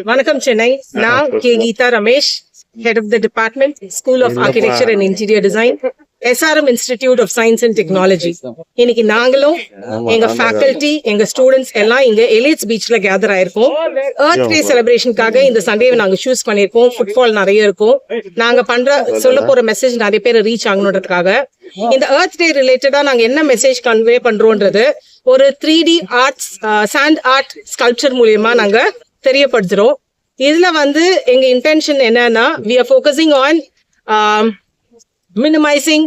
வணக்கம் சென்னை. நான் K Geetha Ramesh, head of the department, school of architecture and interior design, SRM institute of science and technology. இன்னைக்கு நாங்களும் எங்க faculty, எங்க ஸ்டூடெண்ட்ஸ் எல்லாம் இங்க எலிட்ஸ் பீச்ல கேதர் ஆயிருக்கோம். எர்த் டே செலிப்ரேஷனுக்காக இந்த சண்டேவை நாங்க சூஸ் பண்ணிருக்கோம். ஃபுட்பால் நிறைய இருக்கும். நாங்க சொல்ல போற மெசேஜ் நிறைய பேர் ரீச் ஆகணுன்றதுக்காக இந்த எர்த் டே ரிலேட்டடா நாங்க என்ன மெசேஜ் கன்வே பண்றோம்ன்றது ஒரு 3D arts, sand art sculpture மூலியமா நாங்க தெரியப்படுத்துறோம். இதுல எங்க இன்டென்ஷன் என்னன்னா, we are focusing on minimizing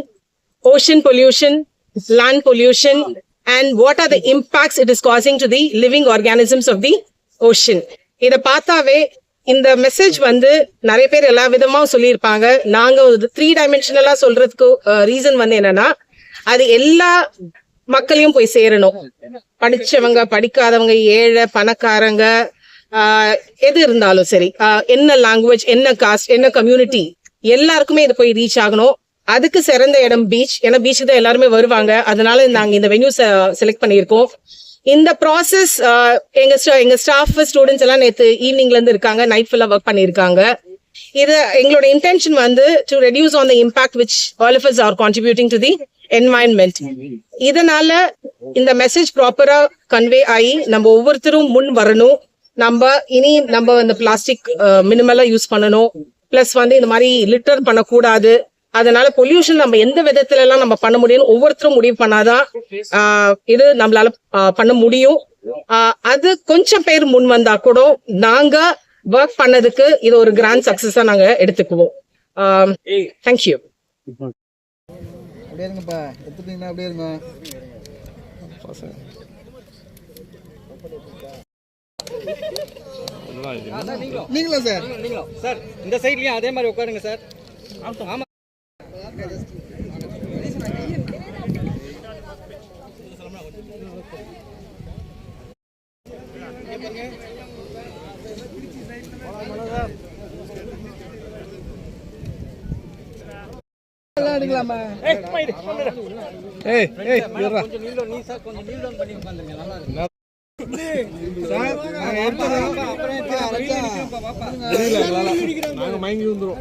ocean pollution, land pollution, and what are the impacts it is causing to the living organisms of the ocean. இத பார்த்தாவே இந்த message நிறைய பேர் எல்லா விதமா சொல்லியிருப்பாங்க. நாங்க 3 டைமென்ஷனலா சொல்றதுக்கு ரீசன் என்னன்னா, அது எல்லா மக்களையும் போய் சேரணும். படிச்சவங்க, படிக்காதவங்க, ஏழை, பணக்காரங்க, எது இருந்தாலும் சரி, என்ன லாங்குவேஜ், என்ன காஸ்ட், என்ன கம்யூனிட்டி, எல்லாருக்குமே இது போய் ரீச் ஆகணும். அதுக்கு சிறந்த இடம் பீச். ஏன்னா பீச்சுக்கு தான் எல்லாருமே வருவாங்க. அதனால நாங்க இந்த வென்யூ செலக்ட் பண்ணியிருக்கோம். இந்த ப்ராசஸ் எங்க ஸ்டாஃப், ஸ்டூடெண்ட்ஸ் எல்லாம் நேற்று ஈவினிங்ல இருந்து இருக்காங்க, நைட் ஃபுல்லா ஒர்க் பண்ணியிருக்காங்க. இது எங்களோட intention to reduce on the impact which all of us are contributing to the environment. இதனால இந்த மெசேஜ் ப்ராப்பரா கன்வே ஆகி நம்ம ஒவ்வொருத்தரும் முன் வரணும். நம்ம இந்த பிளாஸ்டிக் மினிமலா யூஸ் பண்ணணும். பிளஸ் இந்த மாதிரி லிட்டர் பண்ணக்கூடாது. அதனால பொல்யூஷன் நம்ம எந்த விதத்துல எல்லாம் நம்ம பண்ண முடியும், ஒவ்வொருத்தரும் முடிவு பண்ணாதான் இது நம்மளால பண்ண முடியும். அது கொஞ்சம் பேர் முன் வந்தா கூட நாங்க ஒர்க் பண்ணதுக்கு இது ஒரு கிராண்ட் சக்சஸா நாங்க எடுத்துக்குவோம். தேங்க்யூ. நீங்களா சார்? சார் இந்த சைட்லயும் அதே மாதிரி உட்காருங்க சார். ஆமா. நாங்க மயங்கி வந்துரும்.